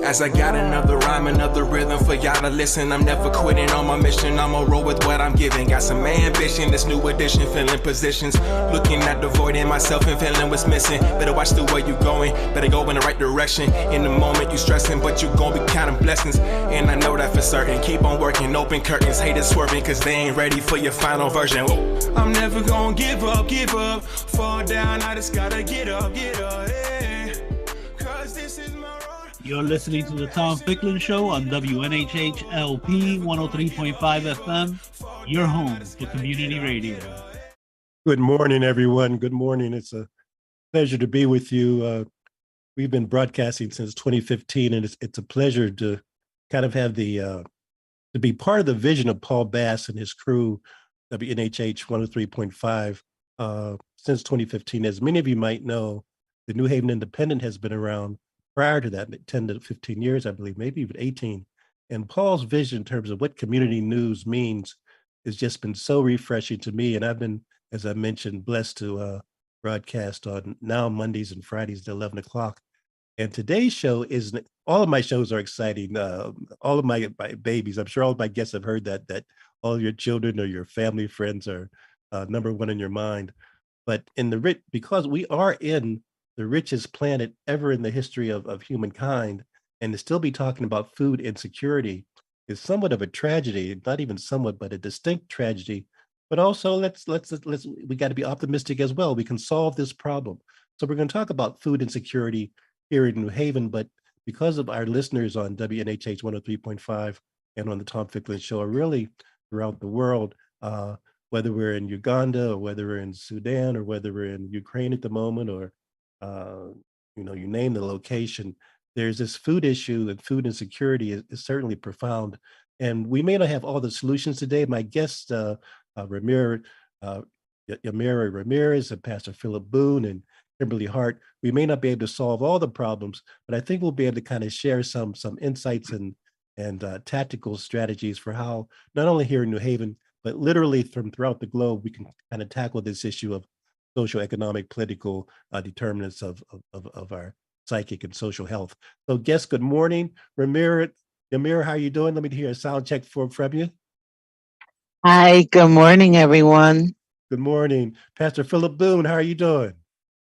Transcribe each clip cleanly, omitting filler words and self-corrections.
As I got another rhyme, another rhythm for y'all to listen. I'm never quitting on my mission, I'ma roll with what I'm giving. Got some ambition, this new edition, filling positions. Looking at the void in myself and feeling what's missing. Better watch the way you going, better go in the right direction. In the moment you stressing, but you gon' be counting blessings. And I know that for certain, keep on working, open curtains. Haters swerving, cause they ain't ready for your final version. Whoa. I'm never gonna give up, fall down, I just gotta get up, yeah. Cause this is my road. You're listening to the Tom Ficklin Show on WNHH LP 103.5 FM, your home for community radio. Good morning, everyone. Good morning. It's a pleasure to be with you. We've been broadcasting since 2015, and it's a pleasure to kind of have to be part of the vision of Paul Bass and his crew, WNHH 103.5, since 2015. As many of you might know, the New Haven Independent has been around prior to that, 10 to 15 years, I believe, maybe even 18. And Paul's vision in terms of what community news means has just been so refreshing to me. And I've been, as I mentioned, blessed to broadcast on now Mondays and Fridays at 11 o'clock. And today's show is, all of my shows are exciting. All of my babies, I'm sure all of my guests have heard that all your children or your family, friends are number one in your mind. But because we are in the richest planet ever in the history of humankind, and to still be talking about food insecurity is somewhat of a tragedy, not even somewhat, but a distinct tragedy. But also we got to be optimistic as well. We can solve this problem. So we're going to talk about food insecurity here in New Haven, but because of our listeners on WNHH 103.5 and on the Tom Ficklin Show are really throughout the world, whether we're in Uganda or whether we're in Sudan or whether we're in Ukraine at the moment, or you name the location, there's this food issue, and food insecurity is certainly profound. And we may not have all the solutions today. My guest, Yamira Ramirez and Pastor Philip Boone and Kimberly Hart, we may not be able to solve all the problems, but I think we'll be able to kind of share some insights and tactical strategies for how, not only here in New Haven, but literally from throughout the globe, we can kind of tackle this issue of social, economic, political determinants of our psychic and social health. So guests, good morning. Yamira, how are you doing? Let me hear a sound check from you. Hi, good morning, everyone. Good morning. Pastor Philip Boone, how are you doing?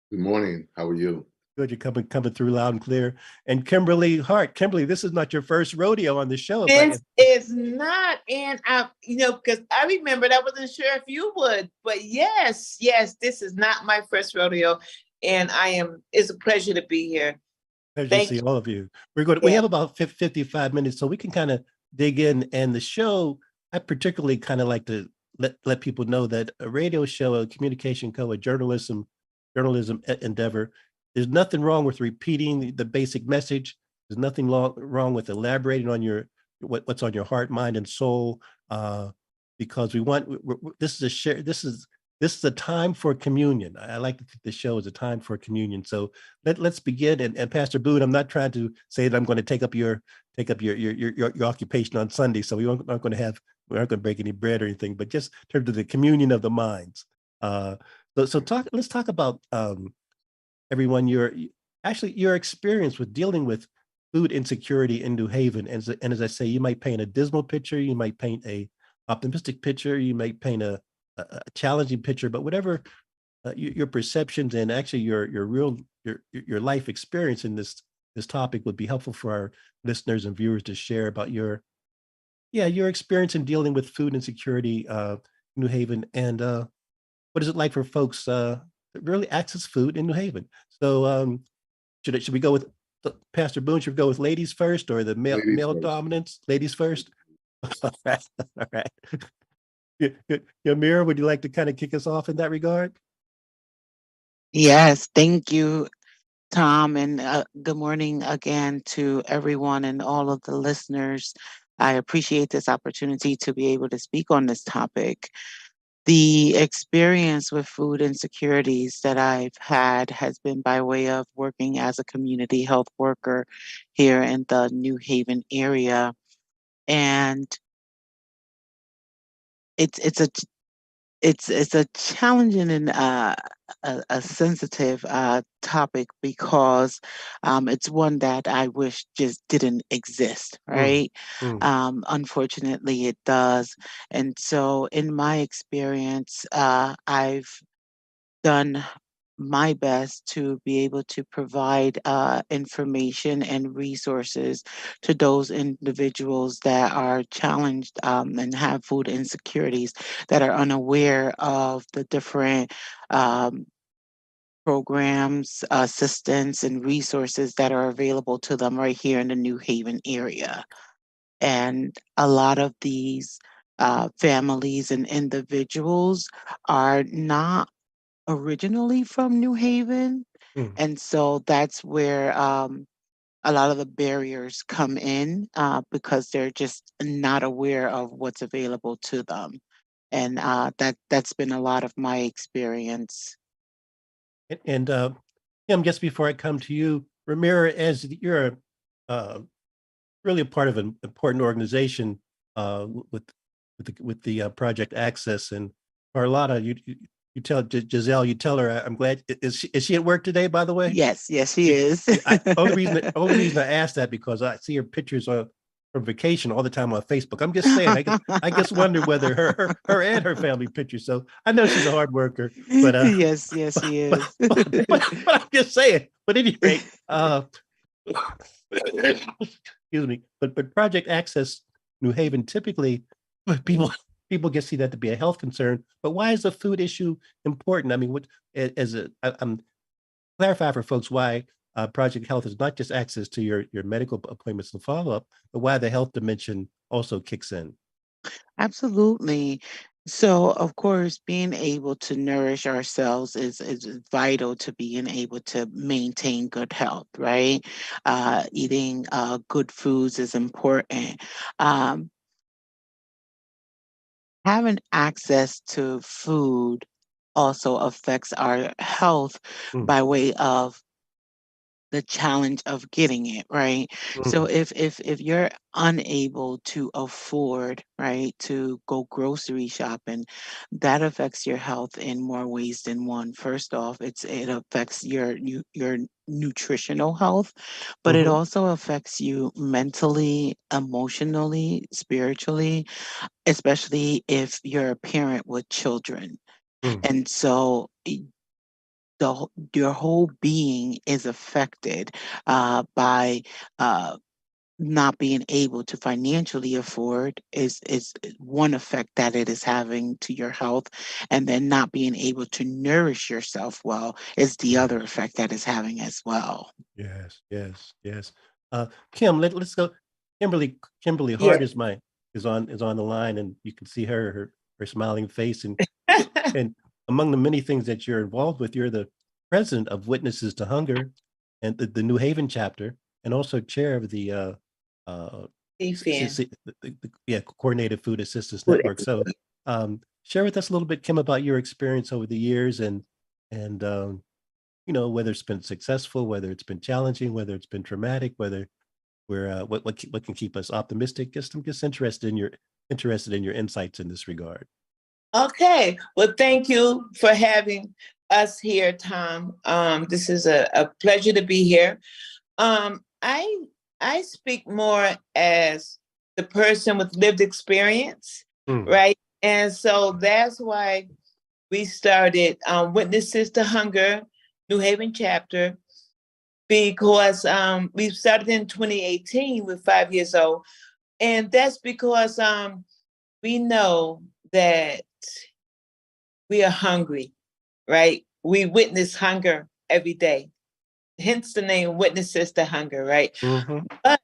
Good morning. How are you? Good, you're coming through loud and clear. And Kimberly Hart. Kimberly, this is not your first rodeo on the show. It's not, and because I remembered, I wasn't sure if you would, but yes, this is not my first rodeo, and it's a pleasure to be here. Pleasure to see all of you. We have about 55 minutes, so we can kind of dig in. And the show, I particularly kind of like to let people know that a radio show, a communication a journalism endeavor, there's nothing wrong with repeating the basic message. There's nothing wrong with elaborating on what's on your heart, mind, and soul, because this is a time for communion. I like to think the show is a time for communion. So let's begin. And Pastor Boone, I'm not trying to say that I'm going to take up your occupation on Sunday. So we aren't going to break any bread or anything, but just in terms of the communion of the minds. Let's talk about everyone, your experience with dealing with food insecurity in New Haven. And as I say, you might paint a dismal picture, you might paint a optimistic picture, you might paint a challenging picture, but whatever your perceptions and actually your life experience in this topic would be helpful for our listeners and viewers to share about your experience in dealing with food insecurity in New Haven, and what is it like for folks that really access food in New Haven? So should we go with Pastor Boone? Should we go with ladies first, or the male dominance? Ladies first. All right. Yamira, would you like to kind of kick us off in that regard? Yes, thank you, Tom, and good morning again to everyone and all of the listeners. I appreciate this opportunity to be able to speak on this topic. The experience with food insecurities that I've had has been by way of working as a community health worker here in the New Haven area. And it's a challenging and a sensitive topic because it's one that I wish just didn't exist, Mm, right? mm, Unfortunately, it does. And so, in my experience, I've done my best to be able to provide information and resources to those individuals that are challenged and have food insecurities, that are unaware of the different um, programs, assistance, and resources that are available to them right here in the New Haven area. And a lot of these families and individuals are not originally from New Haven. mm. And so that's where a lot of the barriers come in because they're just not aware of what's available to them. And that's been a lot of my experience. And Kim, just before I come to you, Ramira, as you're really a part of an important organization with the Project Access, and Carlotta, you tell Giselle, you tell her I'm glad. Is she at work today? By the way, Yes, yes, she is. only reason I asked that because I see her pictures from vacation all the time on Facebook. I'm just saying, I just wonder whether her and her family pictures. So I know she's a hard worker, but Yes, yes, she is. but I'm just saying. But at any rate, excuse me. But Project Access New Haven typically people get see that to be a health concern. But why is the food issue important? I mean, what as a I'm clarify for folks why Project Health is not just access to your medical appointments and follow up, but why the health dimension also kicks in. Absolutely. So, of course, being able to nourish ourselves is vital to being able to maintain good health, right? Eating good foods is important. Um, Having access to food also affects our health Mm, by way of the challenge of getting it, right? So mm, if you're unable to afford, right, to go grocery shopping, that affects your health in more ways than one. First off, it affects your nutritional health, but it mhm, also affects you mentally, emotionally, spiritually, especially if you're a parent with children. mm, And so your whole being is affected by uh, not being able to financially afford is one effect that it is having to your health, and then not being able to nourish yourself well is the mm. other effect that is having as well. Yes, yes, yes. Kim, let's go. Kimberly, Kimberly Hart Yeah. is on the line, and you can see her smiling face. And among the many things that you're involved with, you're the president of Witnesses to Hunger and the New Haven chapter, and also chair of the uh, Fan. yeah, Coordinated Food Assistance Network. So share with us a little bit, Kim, about your experience over the years, and whether it's been successful, whether it's been challenging, whether it's been traumatic, whether we're what can keep us optimistic. I'm just interested in your insights in this regard. Okay. Well, thank you for having us here, Tom. This is a pleasure to be here. Um, I I speak more as the person with lived experience, Mm, right? And so that's why we started Witnesses to Hunger, New Haven chapter, because we started in 2018 with 5 years old. And that's because we know that we are hungry, right? We witness hunger every day. Hence the name Witnesses to Hunger, right? mhm, But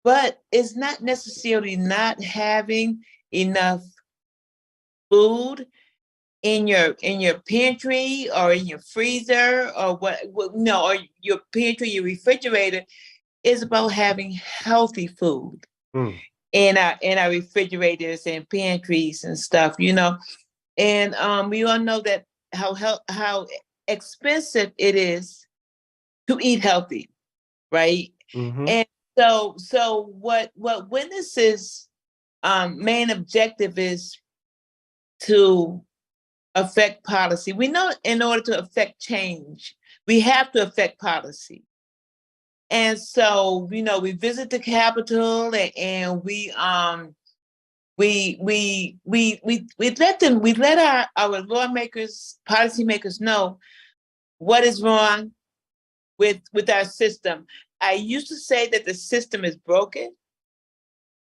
but it's not necessarily not having enough food in your pantry or in your freezer or what no, or your pantry, your refrigerator. Is about having healthy food mm, in our refrigerators and pantries and stuff, you know. And we all know that how expensive it is to eat healthy, right? mhm, And so what Witnesses main objective is to affect policy. We know in order to affect change, we have to affect policy. And so, we visit the Capitol and we let our lawmakers, policymakers know what is wrong with our system. I used to say that the system is broken,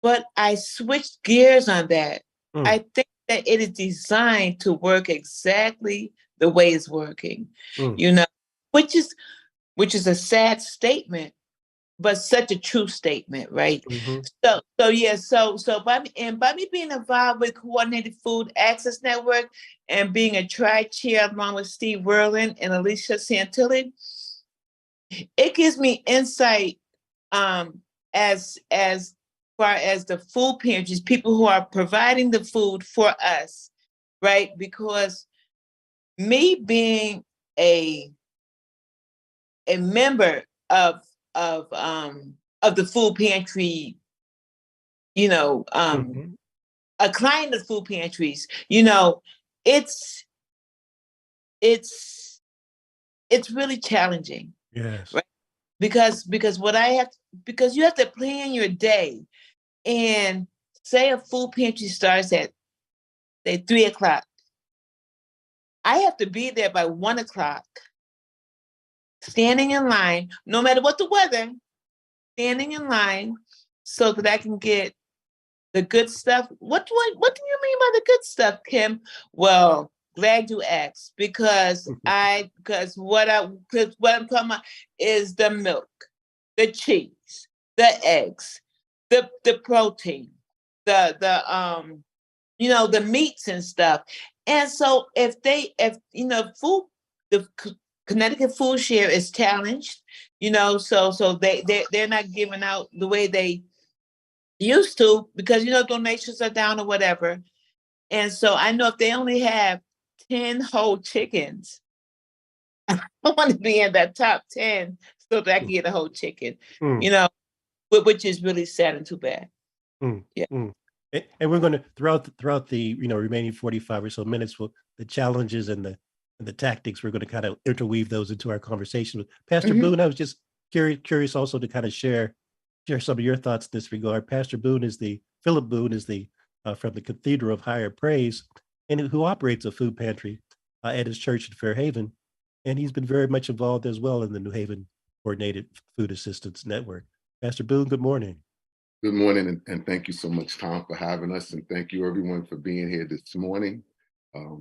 but I switched gears on that. I think that it is designed to work exactly the way it's working, which is a sad statement, but such a true statement, right? So by me being involved with Coordinated Food Access Network and being a tri-chair along with Steve Werlin and Alicia Santilli, it gives me insight as far as the food pantries, people who are providing the food for us, right? Because me being a member of the food pantry, a client of food pantries, it's really challenging. Yes. Right? Because you have to plan your day, and say a food pantry starts at, say, 3:00. I have to be there by 1:00, standing in line, no matter what the weather, standing in line so that I can get the good stuff. What do you mean by the good stuff, Kim? Well, glad you asked, because what I'm talking about is the milk, the cheese, the eggs, the protein, the meats and stuff. And so if Connecticut food share is challenged, so they're not giving out the way they used to, because donations are down or whatever. And so I know if they only have 10 whole chickens, I want to be in that top 10 so that I can get a whole chicken, which is really sad and too bad. Yeah. And we're going to throughout the remaining 45 or so minutes, the challenges and the tactics, we're going to kind of interweave those into our conversation with Pastor Boone. I was just curious also to kind of share some of your thoughts in this regard. Pastor Boone Philip Boone is from the Cathedral of Higher Praise, and who operates a food pantry at his church in Fairhaven, and he's been very much involved as well in the New Haven Coordinated Food Assistance Network. Pastor Boone, good morning. Good morning, and thank you so much, Tom, for having us, and thank you everyone for being here this morning. I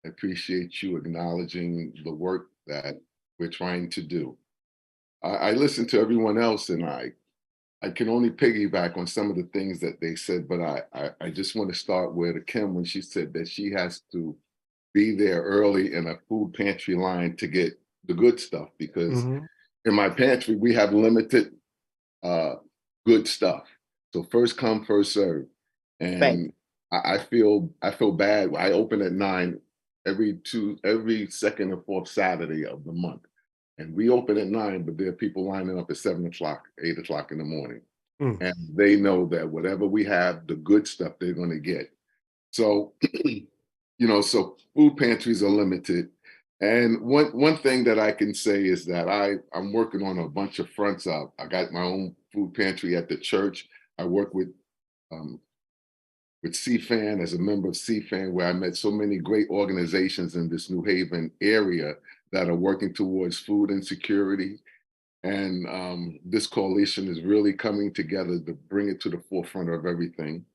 appreciate you acknowledging the work that we're trying to do. I listened to everyone else, and I can only piggyback on some of the things that they said, but I just want to start with Kim when she said that she has to be there early in a food pantry line to get the good stuff, because in my pantry, we have limited good stuff. So first come, first serve. And I feel bad. I open at 9 every second and fourth Saturday of the month. And we open at 9, but there are people lining up at 7 o'clock, 8 o'clock in the morning. And they know that whatever we have, the good stuff they're going to get. So, so food pantries are limited. And one thing that I can say is that I'm working on a bunch of fronts up. I got my own food pantry at the church. I work with CFAN, as a member of CFAN, where I met so many great organizations in this New Haven area that are working towards food insecurity. And this coalition is really coming together to bring it to the forefront of everything.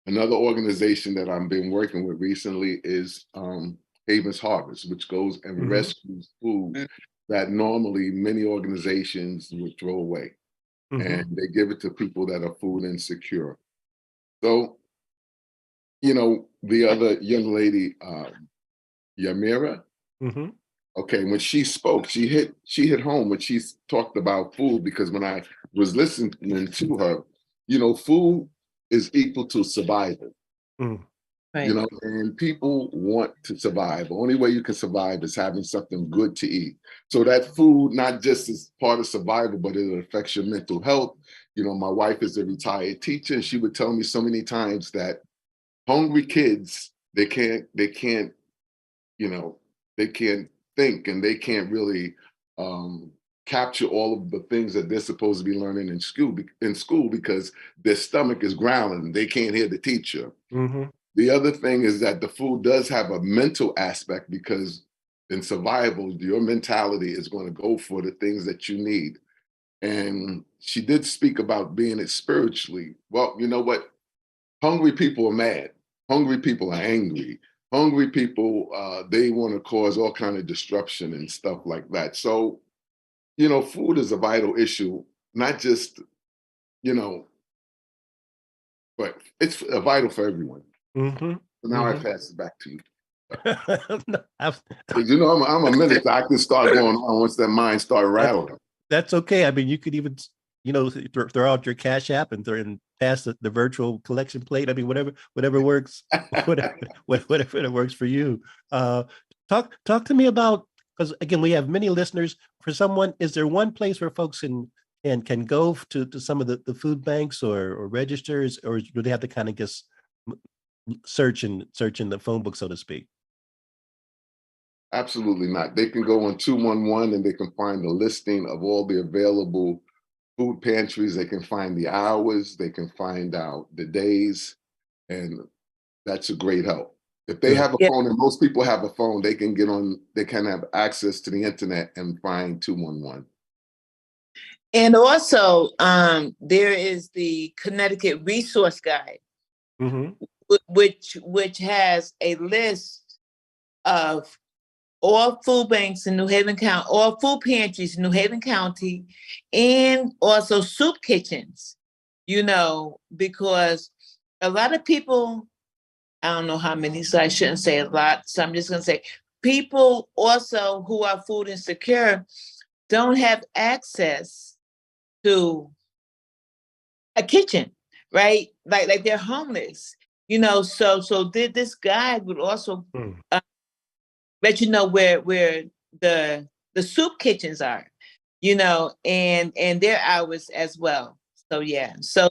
Another organization that I've been working with recently is Haven's Harvest, which goes and rescues food that normally many organizations would throw away. And they give it to people that are food insecure. So, the other young lady, Yamira, okay, when she spoke, she hit home when she talked about food, because when I was listening to her, food is equal to survival. Right. And people want to survive. The only way you can survive is having something good to eat. So that food not just is part of survival, but it affects your mental health. My wife is a retired teacher, and she would tell me so many times that hungry kids, they can't you know, they can't think and they can't really capture all of the things that they're supposed to be learning in school because their stomach is growling. They can't hear the teacher. Mm-hmm. The other thing is that the food does have a mental aspect because in survival, your mentality is going to go for the things that you need. And she did speak about being it spiritually. Well, you know what? Hungry people are mad. Hungry people are angry. Hungry people, they want to cause all kind of disruption and stuff like that. So, you know, food is a vital issue, not just, you know, but it's vital for everyone. Mm-hmm. So now I Mm-hmm. pass it back to you. No, 'Cause, you know, I'm a minister. I can start going on once that mind start rattling. that's okay. I mean, you could even, you know, throw out your Cash App and pass the virtual collection plate. I mean, whatever works, whatever works for you. Talk to me about, because again, we have many listeners. For someone, is there one place where folks can go to some of the food banks or registers, or do they have to kind of just search in the phone book, so to speak? Absolutely not. They can go on 211 and they can find the listing of all the available food pantries. They can find the hours. They can find out the days. And that's a great help. If they Good. have a Yeah. phone, and most people have a phone, they can get on, they can have access to the internet and find 211. And also, there is the Connecticut Resource Guide, Mm-hmm. which has a list of all food banks in New Haven County, all food pantries in New Haven County, and also soup kitchens, you know, because a lot of people, I don't know how many, so I shouldn't say a lot. So I'm just going to say people also who are food insecure don't have access to a kitchen, right? Like they're homeless, you know. So this guide would also Mm. let you know where the soup kitchens are, you know, and their hours as well. So yeah, so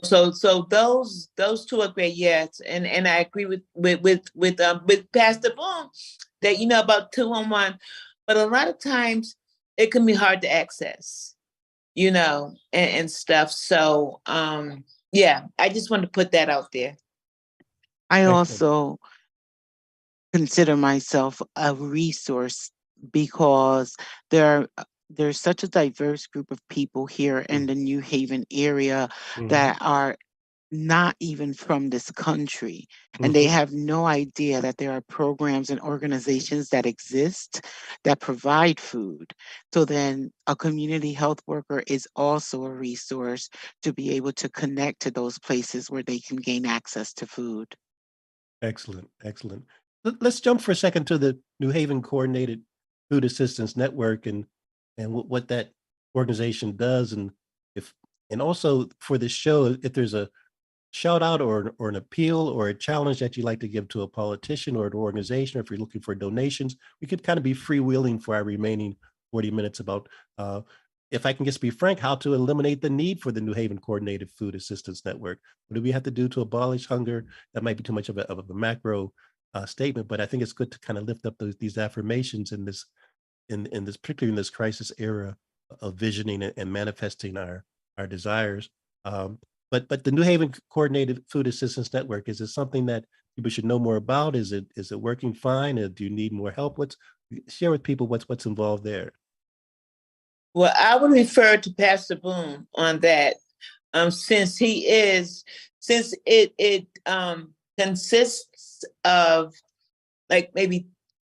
those two are great. Yes, and I agree with Pastor Boom that you know about 211, but a lot of times it can be hard to access, you know, and stuff. So yeah, I just want to put that out there. I Excellent. also consider myself a resource because there's such a diverse group of people here in the New Haven area Mhm. that are not even from this country, and they have no idea that there are programs and organizations that exist that provide food. So then a community health worker is also a resource to be able to connect to those places where they can gain access to food. Excellent, excellent. Let's jump for a second to the New Haven Coordinated Food Assistance Network and what that organization does, and also for this show, if there's a shout out or an appeal or a challenge that you'd like to give to a politician or an organization, or if you're looking for donations, we could kind of be freewheeling for our remaining 40 minutes about, if I can just be frank, how to eliminate the need for the New Haven Coordinated Food Assistance Network. What do we have to do to abolish hunger? That might be too much of a macro statement, but I think it's good to kind of lift up these affirmations in this, particularly in this crisis era of visioning and manifesting our desires. But the New Haven Coordinated Food Assistance Network, is it something that people should know more about? Is it working fine? Do you need more help? Share with people what's involved there. Well, I would refer to Pastor Boone on that, since it consists of like maybe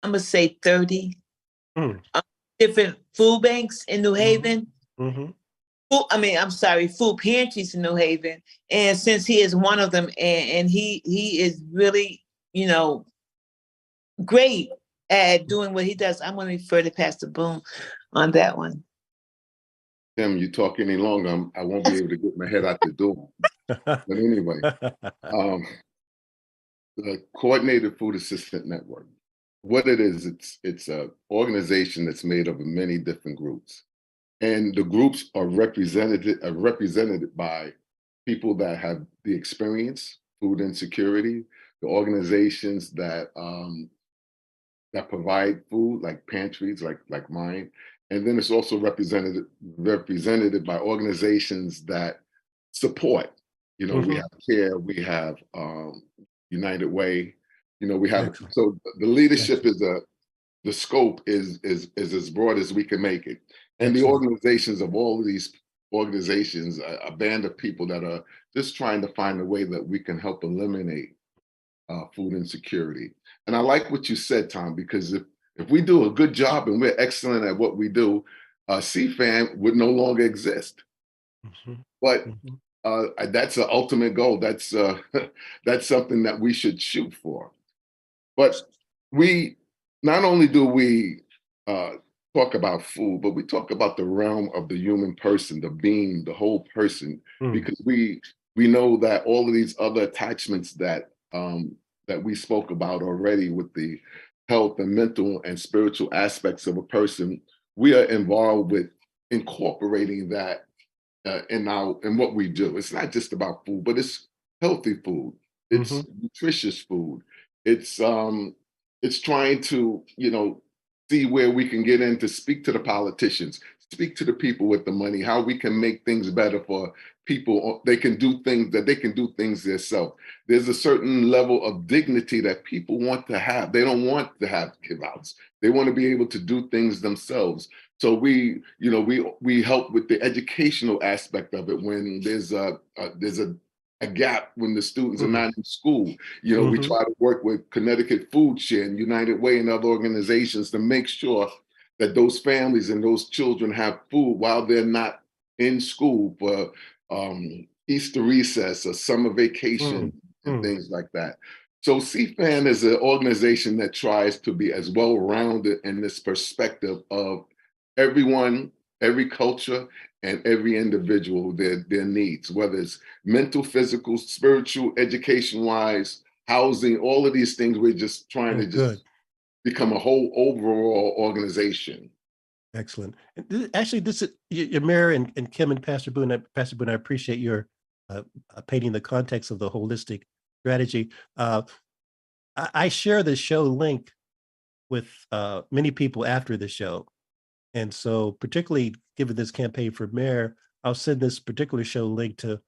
I'm gonna say 30 different food banks in New Haven. Mm-hmm. I'm sorry, food pantries in New Haven. And since he is one of them, and he is really, you know, great at doing what he does, I'm going to refer to Pastor Boone on that one. Tim, you talk any longer, I won't be able to get my head out the door. But anyway, the Coordinated Food Assistant Network, what it is, it's an organization that's made up of many different groups. And the groups are represented by people that have the experience, food insecurity, the organizations that that provide food, like pantries, like mine. And then it's also represented by organizations that support. You know, we Mhm. have CARE, we have United Way. You know, we have, Excellent. so the leadership Excellent. is the scope is as broad as we can make it. And the Excellent. organizations of all of these organizations, a band of people that are just trying to find a way that we can help eliminate food insecurity. And I like what you said, Tom, because if we do a good job and we're excellent at what we do, CFAN would no longer exist. Mhm. But Mhm. that's the ultimate goal. That's that's something that we should shoot for. But we not only do we uh, talk about food, but we talk about the realm of the human person, the being, the whole person, Mm. because we know that all of these other attachments that we spoke about already with the health and mental and spiritual aspects of a person, we are involved with incorporating that in what we do. It's not just about food, but it's healthy food. It's Mhm. nutritious food. It's trying to, you know, see where we can get in to speak to the politicians, speak to the people with the money, how we can make things better for people. They can do things that they can do things themselves. There's a certain level of dignity that people want to have. They don't want to have give outs. They want to be able to do things themselves. So we help with the educational aspect of it when there's a gap when the students are Mm. not in school. You know, we Mhm. try to work with Connecticut Food Share and United Way and other organizations to make sure that those families and those children have food while they're not in school for Easter recess or summer vacation Mm. and Mm. things like that. So CFAN is an organization that tries to be as well-rounded in this perspective of everyone, every culture, and every individual, their needs, whether it's mental, physical, spiritual, education-wise, housing, all of these things. We're just trying Oh, to just good. become a whole overall organization. Excellent. And actually, this is your mayor and Kim and Pastor Boone. Pastor Boone, I appreciate your painting the context of the holistic strategy. I share the show link with many people after the show. And so, particularly given this campaign for mayor, I'll send this particular show link to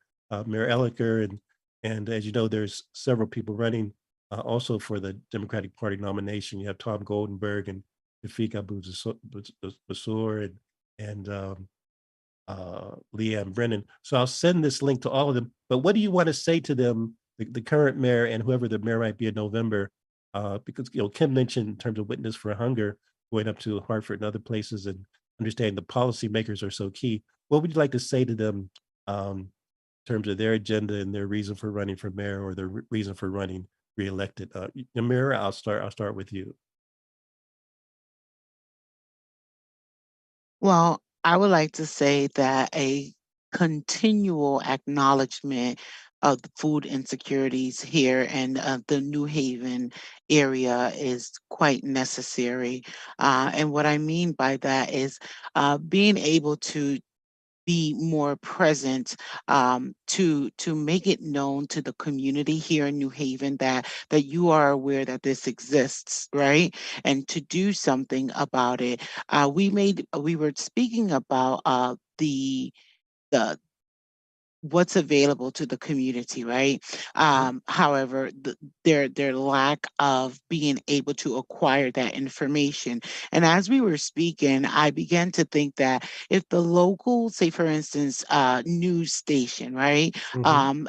Mayor Elicker, and as you know, there's several people running also for the Democratic Party nomination. You have Tom Goldenberg and Rafik Abu Bassour and Leanne Brennan. So I'll send this link to all of them. But what do you want to say to them, the current mayor and whoever the mayor might be in November? Because Kim mentioned in terms of Witness for Hunger, going up to Hartford and other places, and understanding the policymakers are so key. What would you like to say to them in terms of their agenda and their reason for running for mayor or their reason for running reelected? Mayor, I'll start with you. Well, I would like to say that a continual acknowledgement of the food insecurities here in the New Haven area is quite necessary. And what I mean by that is being able to be more present, to make it known to the community here in New Haven that you are aware that this exists, right? And to do something about it. We were speaking about the what's available to the community, right? However, their lack of being able to acquire that information. And as we were speaking, I began to think that if the local, say for instance, news station, right? Mhm. Um,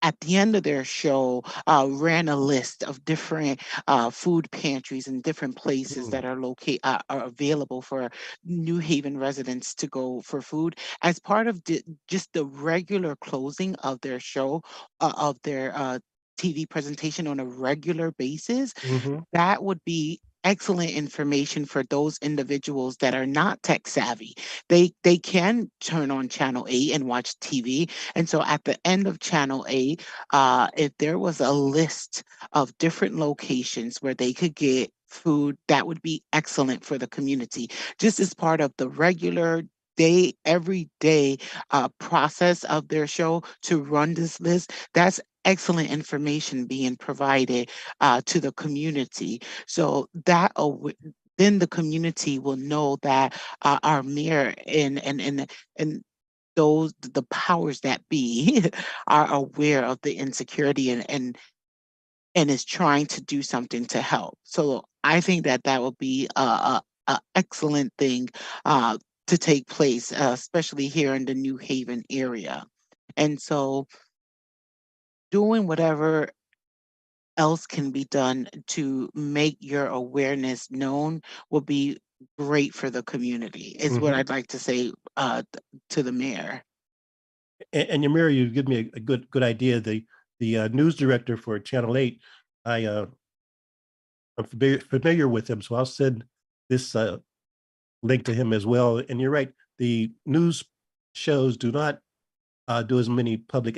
at the end of their show, ran a list of different food pantries and different places Mm. that are available for New Haven residents to go for food as part of just the regular closing of their show, of their TV presentation on a regular basis. Mhm. That would be excellent information for those individuals that are not tech savvy. They can turn on channel 8 and watch TV. And so at the end of channel 8, if there was a list of different locations where they could get food, that would be excellent for the community. Just as part of the regular every day process of their show to run this list. That's excellent information being provided to the community. So that then the community will know that our mayor and those the powers that be are aware of the insecurity and is trying to do something to help. So I think that that will be a excellent thing to take place, especially here in the New Haven area. And so doing whatever else can be done to make your awareness known will be great for the community, is what I'd like to say to the mayor. And Yamira, you give me a good idea. The news director for Channel 8, I'm familiar with him, so I'll send this link to him as well. And you're right, the news shows do not do as many public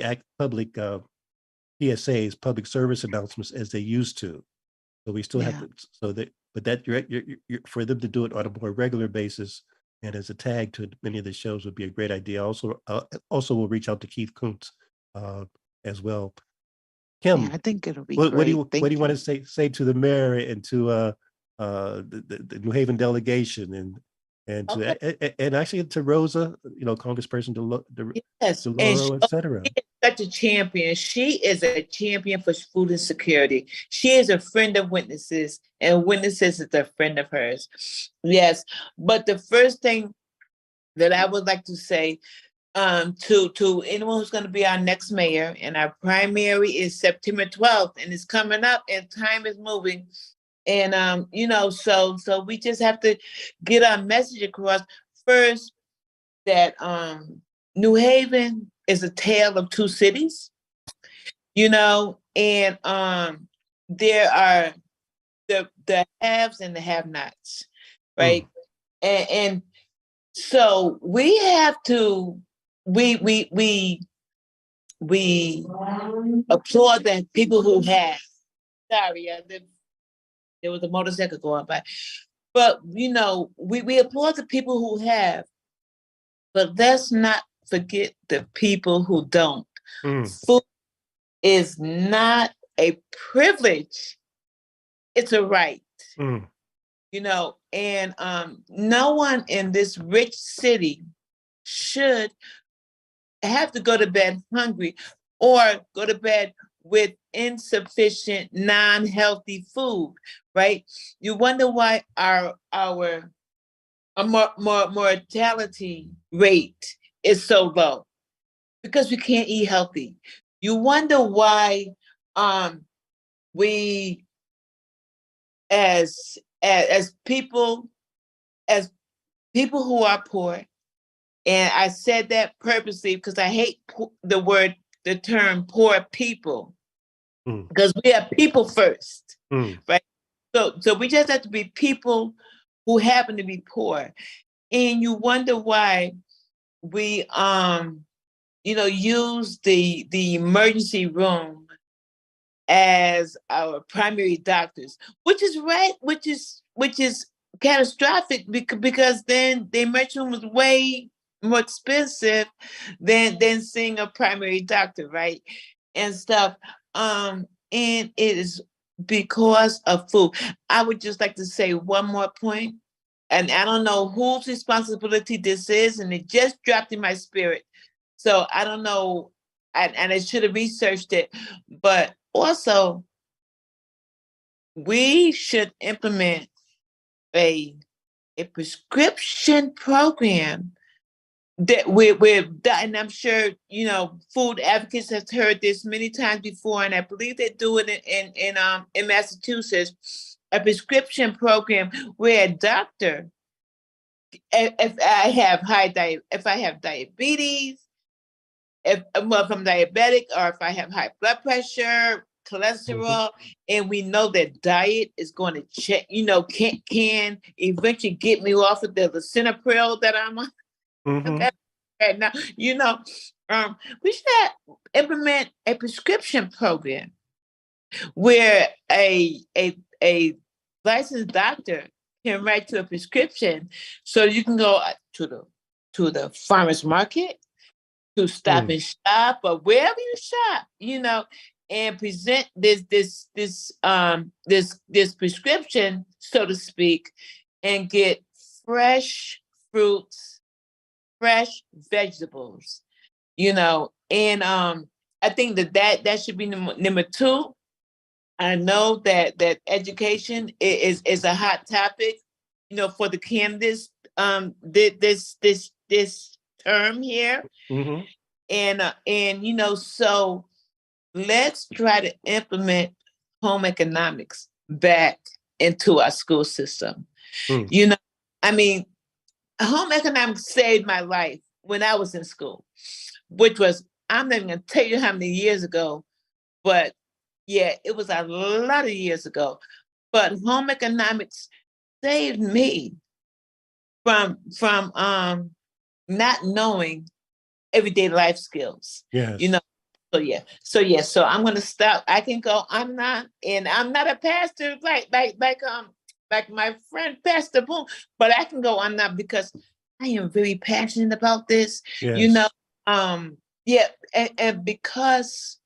PSAs, public service announcements, as they used to. So we still have to. But that you're for them to do it on a more regular basis and as a tag to many of the shows would be a great idea. Also, we'll reach out to Keith Kuntz as well. Kim, I think it'll be what great. do you want to say to the mayor and to the New Haven delegation and to and actually to Rosa, Congressperson Yes, and DeLauro, et cetera. she is such a champion. She is a champion for food insecurity. She is a friend of Witnesses, and Witnesses is a friend of hers. Yes, but the first thing that I would like to say to anyone who's going to be our next mayor, and our primary is September 12th, and it's coming up, and time is moving. And so we just have to get our message across first that New Haven is a tale of two cities, and there are the haves and the have-nots, right? And so we have to we applaud the people who have. Sorry, there was a motorcycle going by, but we applaud the people who have. But let's not forget the people who don't. Food is not a privilege. It's a right. And no one in this rich city should have to go to bed hungry or go to bed with insufficient, non-healthy food, right? You wonder why our mortality rate is so low, because we can't eat healthy. You wonder why we as people who are poor, and I said that purposely because I hate the term poor people, because we are people first, right? So we just have to be people who happen to be poor. And you wonder why we use the emergency room as our primary doctors, which is right, which is catastrophic, because then the emergency room was way more expensive than seeing a primary doctor, right? And stuff. And it is because of food. I would just like to say one more point, and I don't know whose responsibility this is, and it just dropped in my spirit. So I don't know, and I should have researched it, but also we should implement a prescription program that we're and I'm sure food advocates have heard this many times before, and I believe they do it in Massachusetts, a prescription program where a doctor, if I have diabetes, if I'm diabetic, or if I have high blood pressure, cholesterol, and we know that diet is going to check, can eventually get me off of the lisinopril that I'm on. Right now, we should implement a prescription program where a licensed doctor can write to a prescription, so you can go to the to the farmer's market, to Stop and Shop, or wherever you shop, and present this prescription, so to speak, and get fresh fruits, fresh vegetables, and I think that should be number two. I know that education is a hot topic, for the candidates this term here, and so let's try to implement home economics back into our school system. I mean, home economics saved my life when I was in school, which was, I'm not even gonna tell you how many years ago, but yeah, it was a lot of years ago. But home economics saved me from not knowing everyday life skills. Yes. So I'm gonna stop. I can go. I'm not a pastor like my friend Pastor Boone, but I can go. I'm not, because I am very passionate about this. Yes. And because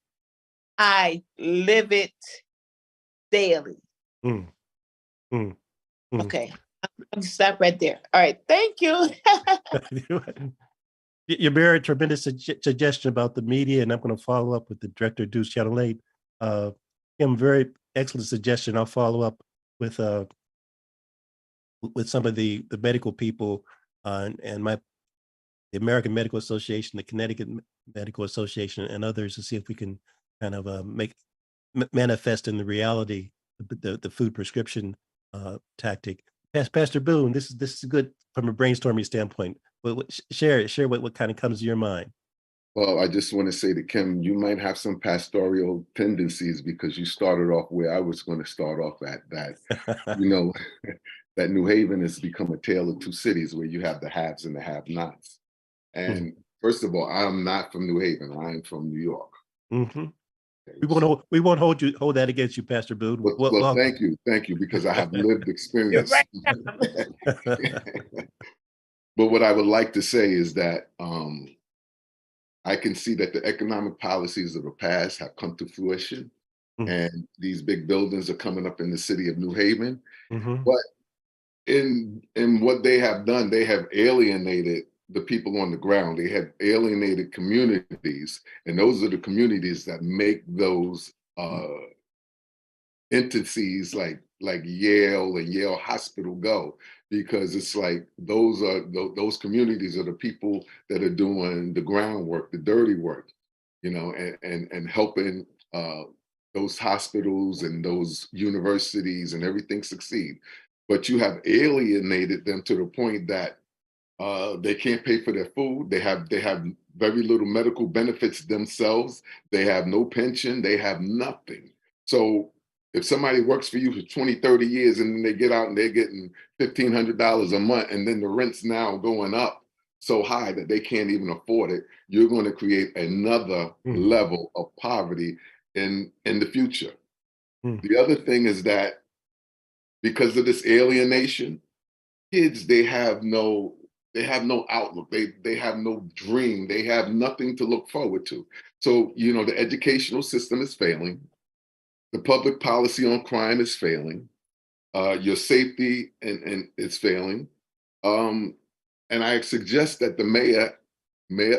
I live it daily. Okay, I'm gonna stop right there. All right, thank you. You made a tremendous suggestion about the media, and I'm going to follow up with the director, Deuce Channel 8. Kim, very excellent suggestion. I'll follow up with some of the medical people and the American Medical Association, the Connecticut Medical Association, and others to see if we can kind of manifest in the reality the food prescription tactic. Pastor Boone, this is good from a brainstorming standpoint. Share what kind of comes to your mind. Well, I just want to say to Kim, you might have some pastoral tendencies, because you started off where I was going to start off at, that, that New Haven has become a tale of two cities, where you have the haves and the have-nots. And first of all, I'm not from New Haven. I'm from New York. We won't hold that against you, Pastor Boone. Well, thank you, because I have lived experience. But what I would like to say is that I can see that the economic policies of the past have come to fruition, and these big buildings are coming up in the city of New Haven. But in what they have done, they have alienated the people on the ground. They have alienated communities, and those are the communities that make those entities like Yale and Yale Hospital go, because it's like those communities are the people that are doing the groundwork, the dirty work, and helping those hospitals and those universities and everything succeed. But you have alienated them to the point that they can't pay for their food. They have very little medical benefits themselves. They have no pension. They have nothing. So if somebody works for you for 20, 30 years, and then they get out and they're getting $1,500 a month, and then the rent's now going up so high that they can't even afford it, you're going to create another level of poverty in the future. The other thing is that because of this alienation, kids, they have no outlook. They have no dream. They have nothing to look forward to. So, the educational system is failing. The public policy on crime is failing. Your safety and it's failing. And I suggest that the Mayor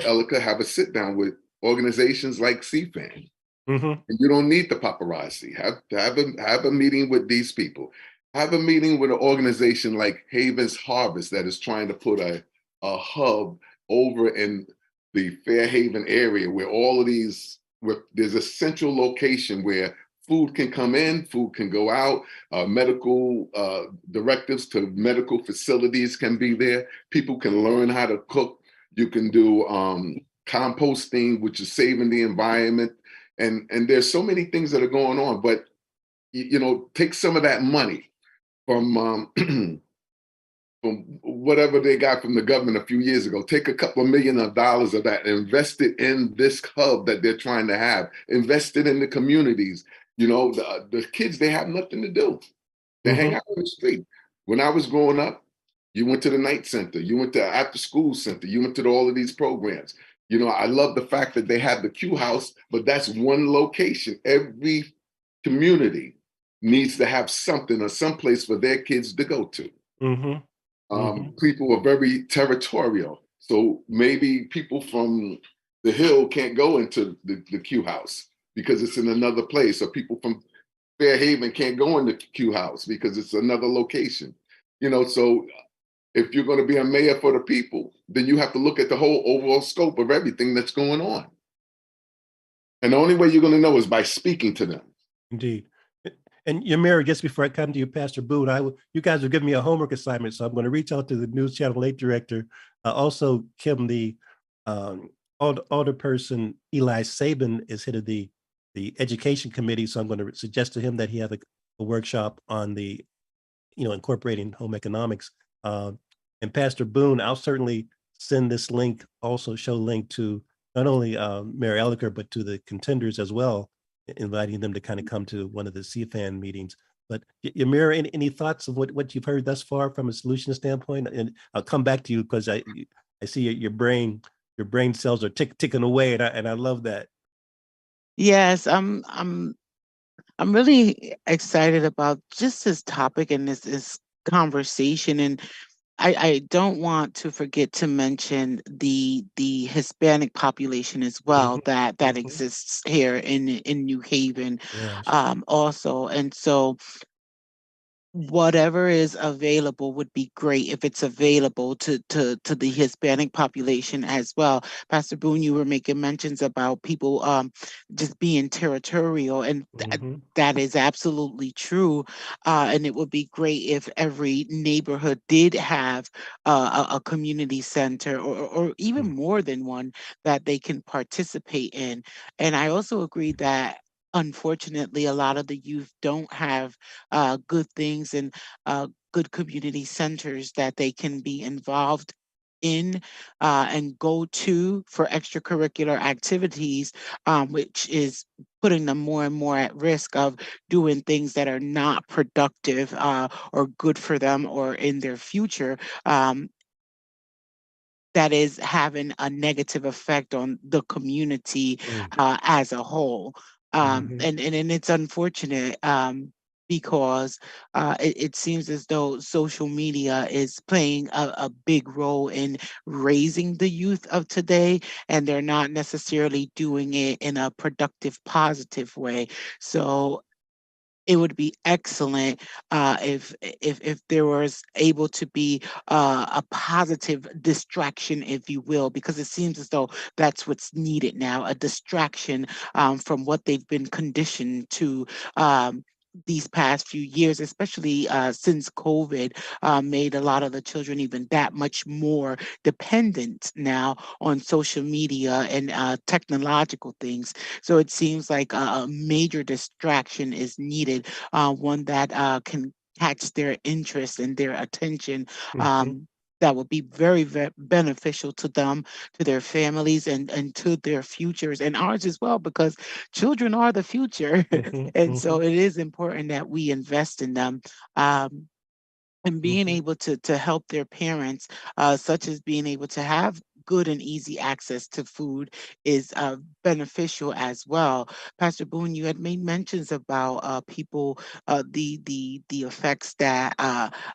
Elica, have a sit down with organizations like CFAN. And you don't need the paparazzi. Have a meeting with these people. Have a meeting with an organization like Haven's Harvest that is trying to put a hub over in the Fairhaven area, where where there's a central location where food can come in, food can go out, medical directives to medical facilities can be there. People can learn how to cook. You can do composting, which is saving the environment. And there's so many things that are going on, but take some of that money from whatever they got from the government a few years ago. Take a couple of $1 million of that and invest it in this hub that they're trying to have. Invest it in the communities. The kids, they have nothing to do. They hang out on the street. When I was growing up, You went to the night center. You went to after school center. You went to all of these programs. You know, I love the fact that they have the Q house, but that's one location. Every community needs to have something or some place for their kids to go to. People are very territorial. So maybe people from the Hill can't go into the Q house because it's in another place, or people from Fairhaven can't go in the Q house because it's another location. You know, so if you're going to be a mayor for the people, then you have to look at the whole overall scope of everything that's going on. And the only way you're going to know is by speaking to them. Indeed. And Yamira, just before I come to you, Pastor Boone, you guys are giving me a homework assignment, so I'm going to reach out to the News Channel 8 director. Also, Kim, the alderperson Eli Sabin is head of the education committee, so I'm going to suggest to him that he have a workshop on the, incorporating home economics. And Pastor Boone, I'll certainly send this link, also show link to not only Mayor Elicker, but to the contenders as well, inviting them to kind of come to one of the CFAN meetings. But Yamira, any thoughts of what you've heard thus far from a solution standpoint? And I'll come back to you because I see your brain cells are ticking away, and I love that. Yes, I'm really excited about just this topic and this conversation. And I don't want to forget to mention the Hispanic population as well that exists here in New Haven, Yes. also. And so whatever is available would be great if it's available to the Hispanic population as well. Pastor Boone, you were making mentions about people just being territorial, and that is absolutely true. And it would be great if every neighborhood did have a community center, or even more than one, that they can participate in. And I also agree that unfortunately a lot of the youth don't have good things and good community centers that they can be involved in and go to for extracurricular activities, which is putting them more and more at risk of doing things that are not productive or good for them or in their future. That is having a negative effect on the community as a whole. And it's unfortunate, because it seems as though social media is playing a big role in raising the youth of today, and they're not necessarily doing it in a productive, positive way. So it would be excellent if there was able to be a positive distraction, if you will, because it seems as though that's what's needed now, a distraction from what they've been conditioned to. These past few years, especially since COVID, made a lot of the children even that much more dependent now on social media and technological things. So it seems like a major distraction is needed, one that can catch their interest and their attention. That would be very, very beneficial to them, to their families, and to their futures, and ours as well, because children are the future. And so it is important that we invest in them. And being able to help their parents, such as being able to have good and easy access to food, is beneficial as well. Pastor Boone, you had made mentions about people, the effects that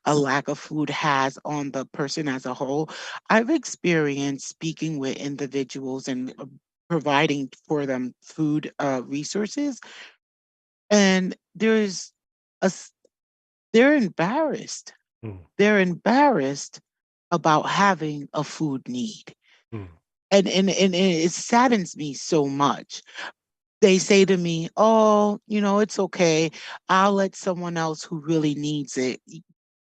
a lack of food has on the person as a whole. I've experienced speaking with individuals and providing for them food resources, and a s- they're embarrassed. They're embarrassed about having a food need. And it saddens me so much. They say to me, "Oh, it's okay. I'll let someone else who really needs it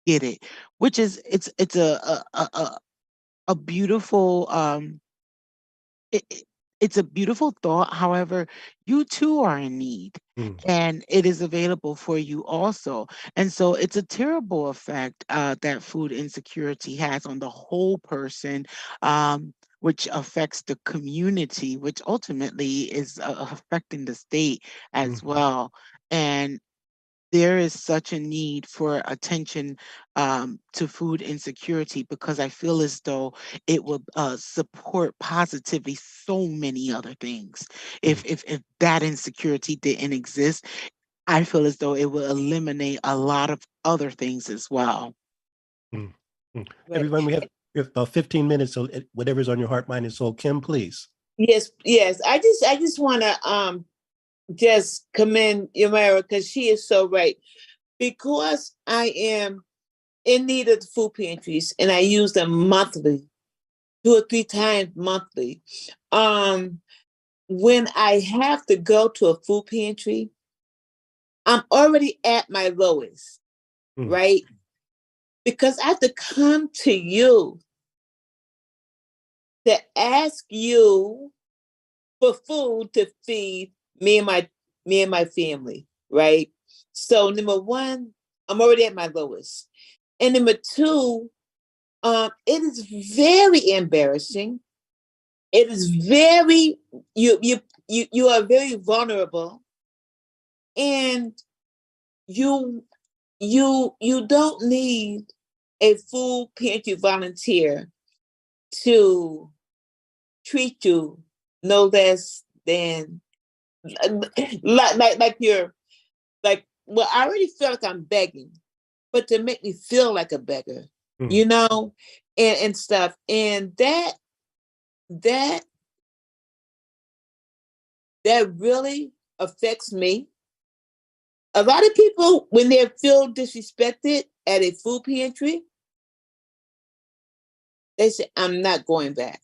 get it," which is it's a beautiful it, it's a beautiful thought. However, you too are in need, and it is available for you also. And so it's a terrible effect that food insecurity has on the whole person, which affects the community, which ultimately is affecting the state as well. And there is such a need for attention to food insecurity, because I feel as though it will support positively so many other things. If that insecurity didn't exist, I feel as though it will eliminate a lot of other things as well. Mm, mm. Right. Everyone, we have about 15 minutes, so whatever's on your heart, mind, and soul. Kim, please. Yes, yes. I just want to just commend Yamara, because she is so right. Because I am in need of the food pantries and I use them monthly, 2 or 3 times monthly. When I have to go to a food pantry, I'm already at my lowest, right? Because I have to come to you to ask you for food to feed me and my family, right? So number one, I'm already at my lowest. And number two, it is very embarrassing. It is very you are very vulnerable, and you don't need a food pantry volunteer to treat you no less than like you're like, well, I already feel like I'm begging, but to make me feel like a beggar, you know, and stuff. And that really affects me. A lot of people, when they feel disrespected at a food pantry, they say, I'm not going back.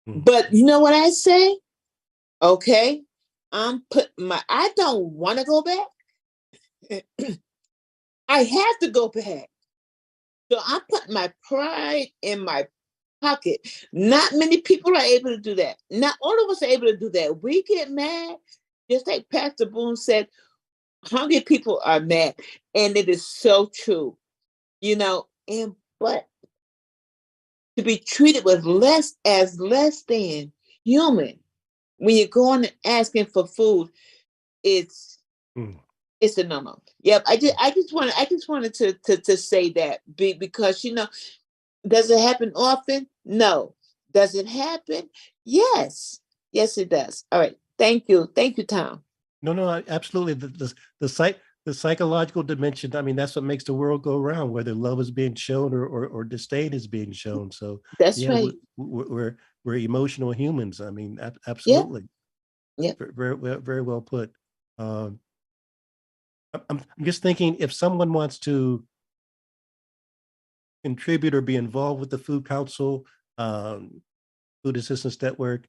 But you know what I say? Okay, I don't want to go back. I have to go back. So I'm putting my pride in my pocket. Not many people are able to do that. Not all of us are able to do that. We get mad, just like Pastor Boone said, hungry people are mad. And it is so true, you know, but to be treated with less than human when you're going and asking for food, it's it's a no-no. Yep. I just wanted to say that because does it happen often? No. Does it happen? Yes. Yes, it does. All right. Thank you. Thank you, Tom. No, absolutely. The psychological dimension. I mean, that's what makes the world go around, whether love is being shown or disdain is being shown. So That's yeah, right. we're emotional humans. I mean, Yeah. absolutely. Yeah. Very well put. I'm just thinking, if someone wants to contribute or be involved with the Food Council, Food Assistance Network,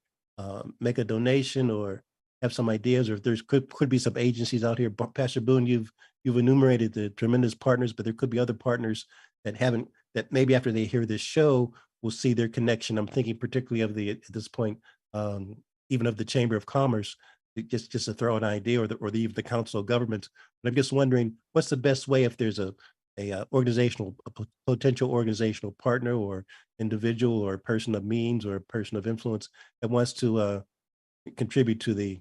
make a donation or have some ideas, or if there's could be some agencies out here. Pastor Boone, you've enumerated the tremendous partners, but there could be other partners that maybe after they hear this show will see their connection. I'm thinking particularly of at this point, even of the Chamber of Commerce, just to throw an idea, or even the Council of Governments. But I'm just wondering, what's the best way if there's a potential organizational partner or individual or person of means or a person of influence that wants to contribute to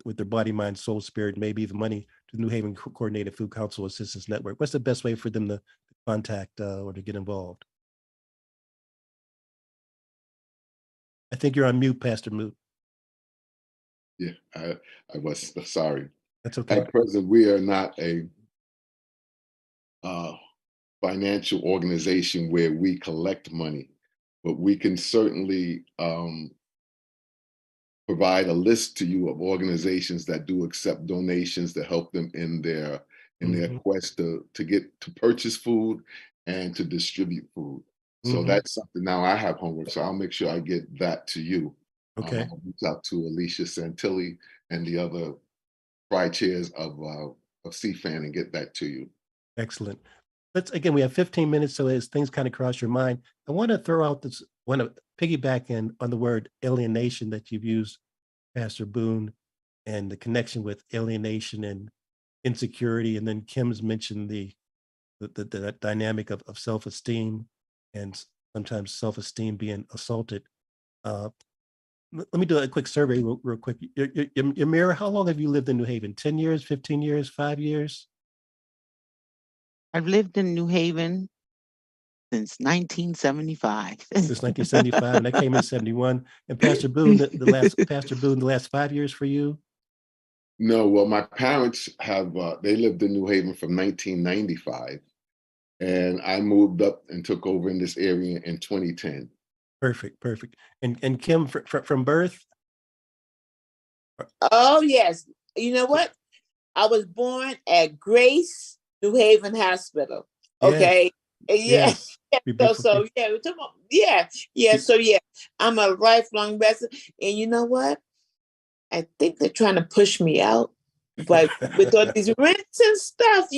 with their body, mind, soul, spirit, maybe even money, to the New Haven Coordinated Food Council Assistance Network. What's the best way for them to contact or to get involved? I think you're on mute, Pastor Moot. Yeah, I was sorry. That's okay. At present, we are not a financial organization where we collect money, but we can certainly provide a list to you of organizations that do accept donations to help them in their quest to purchase food and to distribute food. So that's something. Now I have homework, so I'll make sure I get that to you. Okay. I'll reach out to Alicia Santilli and the other pride chairs of CFAN and get that to you. Excellent. Again, we have 15 minutes, so as things kind of cross your mind, I want to throw out this, want to piggyback on the word alienation that you've used, Pastor Boone, and the connection with alienation and insecurity. And then Kim's mentioned the dynamic of self-esteem and sometimes self-esteem being assaulted. let me do a quick survey real quick. Yamira, how long have you lived in New Haven? 10 years, 15 years, 5 years? I've lived in New Haven since 1975. Since 1975, and I came in 71. And Pastor Boone, the last 5 years for you? No, well, my parents have, they lived in New Haven from 1995, and I moved up and took over in this area in 2010. Perfect. And Kim, from birth? Oh, yes. You know what? I was born at Grace New Haven Hospital. Okay. Yes. Yeah. So yeah, we're talking about, yeah. So yeah, I'm a lifelong resident. And you know what? I think they're trying to push me out, but with all these rents and stuff,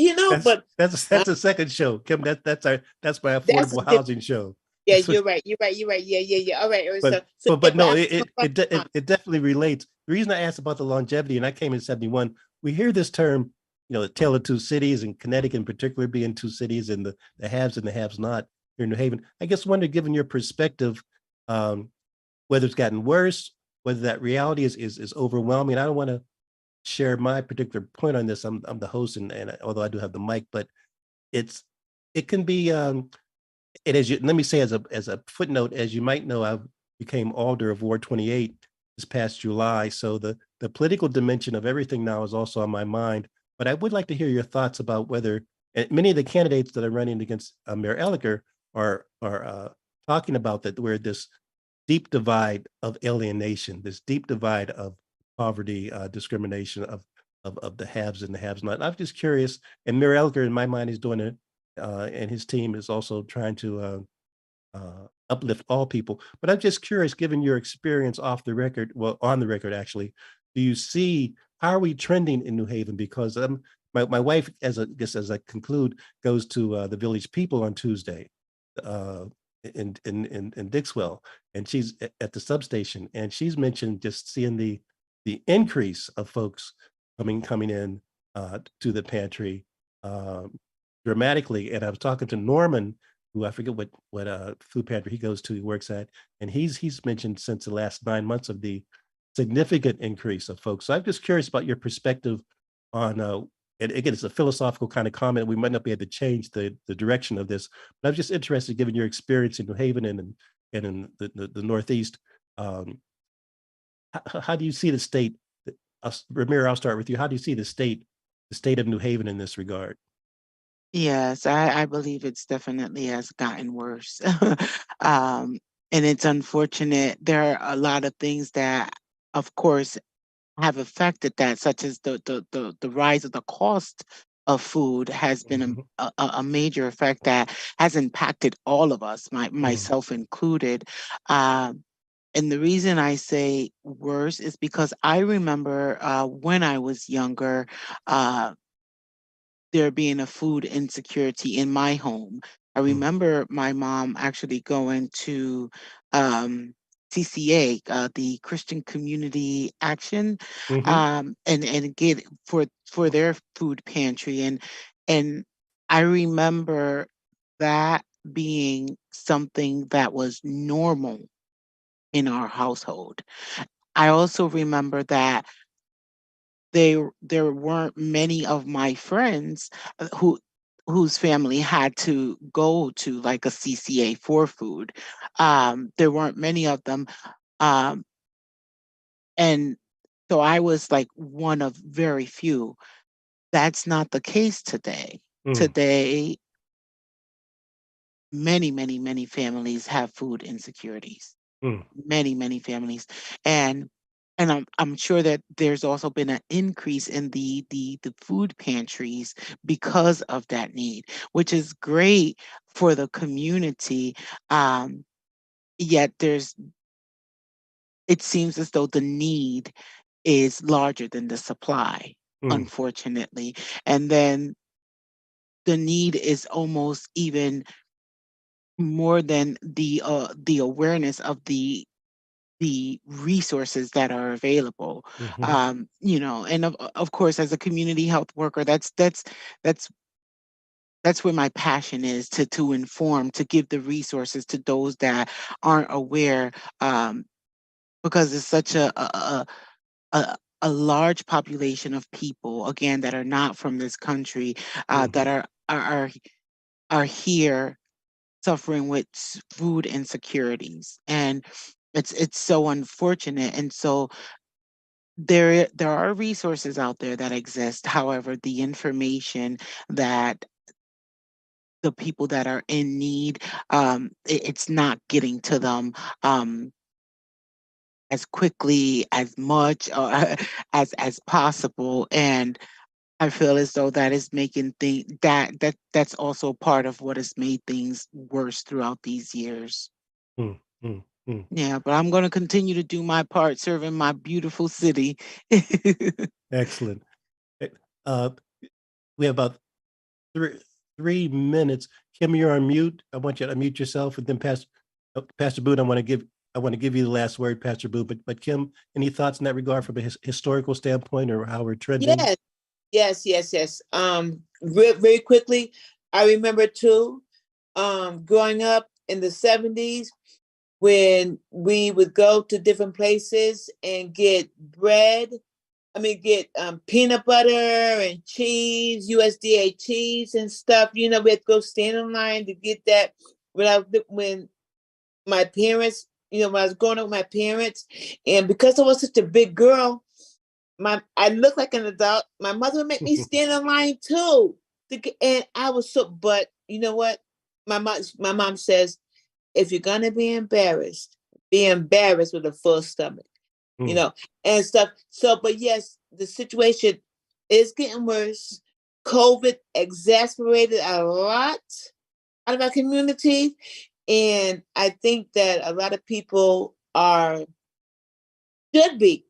that's a second show, Kim. That's my that's affordable housing show. yeah, you're right. Yeah. All right. But no, it definitely relates. The reason I asked about the longevity, and I came in 71, we hear this term, the tale of two cities, and Connecticut in particular being two cities, and the haves and the haves not here in New Haven. I guess wonder, given your perspective, whether it's gotten worse, whether that reality is overwhelming. I don't want to share my particular point on this. I'm the host, and although I do have the mic, but it can be and let me say as a footnote, as you might know, I became alder of Ward 28 this past July. So the political dimension of everything now is also on my mind. But I would like to hear your thoughts about whether, and many of the candidates that are running against Mayor Elicker are talking about that we're this deep divide of alienation, this deep divide of poverty, discrimination of the haves and the haves not. And I'm just curious, and Mayor Elicker, in my mind, is doing it, and his team is also trying to uplift all people. But I'm just curious, given your experience off the record, well, on the record actually, do you see, how are we trending in New Haven? Because my wife, as I conclude, goes to the Village People on Tuesday in Dixwell, and she's at the substation, and she's mentioned just seeing the increase of folks coming in to the pantry dramatically. And I was talking to Norman, who I forget what food pantry he goes to, he works at, and he's mentioned since the last 9 months of the significant increase of folks. So I'm just curious about your perspective on, and again, it's a philosophical kind of comment. We might not be able to change the direction of this, but I'm just interested, given your experience in New Haven and in the Northeast, how do you see the state? Ramiro, I'll start with you. How do you see the state of New Haven in this regard? Yes, I believe it's definitely has gotten worse. And it's unfortunate. There are a lot of things that, of course, have affected that, such as the rise of the cost of food has been a major effect that has impacted all of us, myself included. And the reason I say worse is because I remember when I was younger, there being a food insecurity in my home. I remember my mom actually going to CCA, the Christian Community Action, and get for their food pantry, and I remember that being something that was normal in our household. I also remember that there weren't many of my friends whose family had to go to like a CCA for food. There weren't many of them. Um, and so I was like one of very few. That's not the case today. Today, many families have food insecurities. Many families, and I'm sure that there's also been an increase in the food pantries because of that need, which is great for the community. Yet it seems as though the need is larger than the supply, unfortunately, and then the need is almost even more than the awareness of the resources that are available. And of course, as a community health worker, that's where my passion is, to inform, to give the resources to those that aren't aware, because it's such a large population of people, again, that are not from this country, that are here suffering with food insecurities, and it's so unfortunate. And so there are resources out there that exist. However, the information that the people that are in need, it's not getting to them as quickly, as much, or as possible. And I feel as though that is making things that's also part of what has made things worse throughout these years. mm, mm, mm. Yeah, but I'm going to continue to do my part serving my beautiful city. Excellent. Eh, Uh, we have about three minutes. Kim, you're on mute. I want you to unmute yourself, and then Pastor Boone, I want to give you the last word, Pastor Boone. But Kim, any thoughts in that regard from a historical standpoint, or how we're trending? Yes. Very quickly, I remember too, growing up in the 70s, when we would go to different places and get peanut butter and cheese, USDA cheese and stuff. We had to go stand in line to get that. When my parents, when I was growing up with my parents, and because I was such a big girl, I looked like an adult. My mother would make me stand in line too. And I was but you know what? My mom says, if you're gonna be embarrassed with a full stomach, and stuff. So, but yes, the situation is getting worse. COVID exasperated a lot out of our community. And I think that a lot of people should be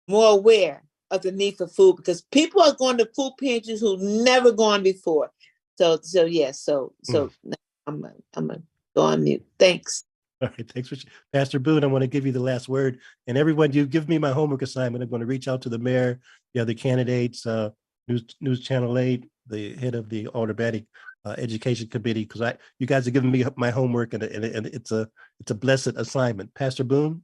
more aware of the need for food, because people are going to food pantries who've never gone before. So I'm gonna go on mute. Thanks. All right, thanks, Pastor Boone. I want to give you the last word, and everyone, you give me my homework assignment. I'm going to reach out to the mayor, the other candidates, News Channel 8, the head of the automatic education committee, because you guys are giving me my homework, and it's a blessed assignment. Pastor Boone.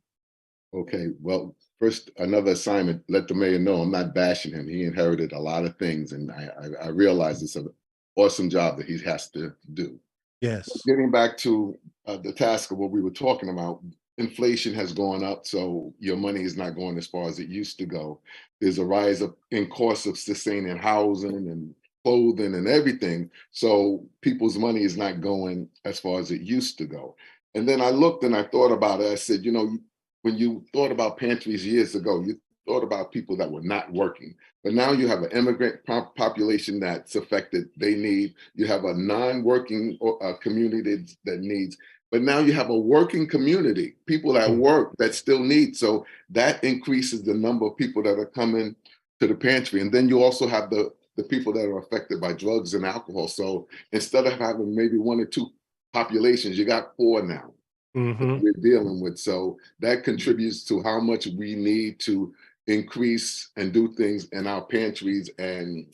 Okay, well, first, another assignment, let the mayor know I'm not bashing him. He inherited a lot of things, and I realize it's an awesome job that he has to do. Yes. Getting back to the task of what we were talking about, inflation has gone up, so your money is not going as far as it used to go. There's a rise in costs of sustaining housing and clothing and everything, so people's money is not going as far as it used to go. And then I looked and I thought about it. I said, when you thought about pantries years ago, you thought about people that were not working. But now you have an immigrant population that's affected. You have a non-working community that needs, but now you have a working community, people that work that still need. So that increases the number of people that are coming to the pantry. And then you also have the people that are affected by drugs and alcohol. So instead of having maybe 1 or 2 populations, you got 4 now. We're dealing with. So that contributes to how much we need to increase and do things in our pantries and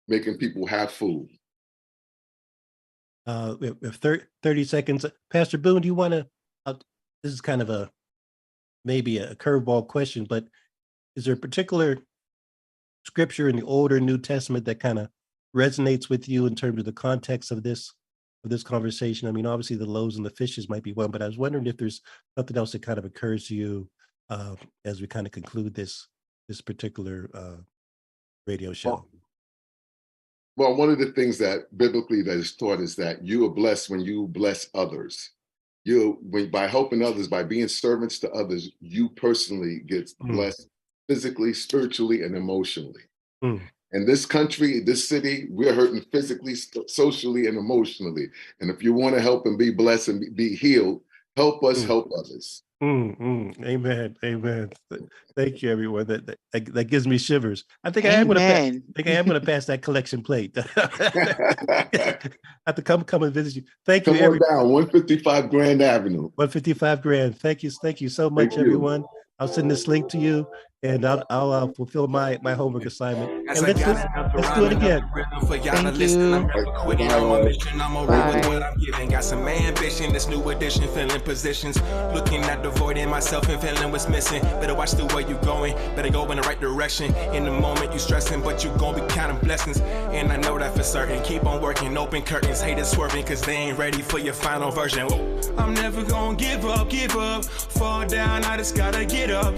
making people have food. We have 30 seconds. Pastor Boone, do you want to, this is kind of maybe a curveball question, but is there a particular scripture in the Old or New Testament that kind of resonates with you in terms of the context of this conversation? I mean, obviously the loaves and the fishes might be one, but I was wondering if there's something else that kind of occurs to you as we kind of conclude this particular radio show. Well, one of the things that biblically that is taught is that you are blessed when you bless others. By helping others, by being servants to others, you personally get blessed physically, spiritually, and emotionally. In this country, this city, we're hurting physically, socially, and emotionally. And if you want to help and be blessed and be healed, help us help others. Amen. Thank you, everyone. That gives me shivers. I think I am going to pass that collection plate. I have to come and visit you. Thank you. Come on down, 155 Grand Avenue. 155 Grand. Thank you so much, everyone. I'll send this link to you. and I'll fulfill my homework assignment. As And I got let's do it again. For y'all to Thank listen, I'm you. never quitting on my mission. I'm gonna roll with what Bye. I'm giving. Got some ambition, this new edition, filling positions. Looking at the void in myself and feeling what's missing. Better watch the way you going, better go in the right direction. In the moment you stressing, but you gon' be counting blessings. And I know that for certain. Keep on working, open curtains, haters swerving, cause they ain't ready for your final version. I'm never gonna give up, fall down, I just gotta get up,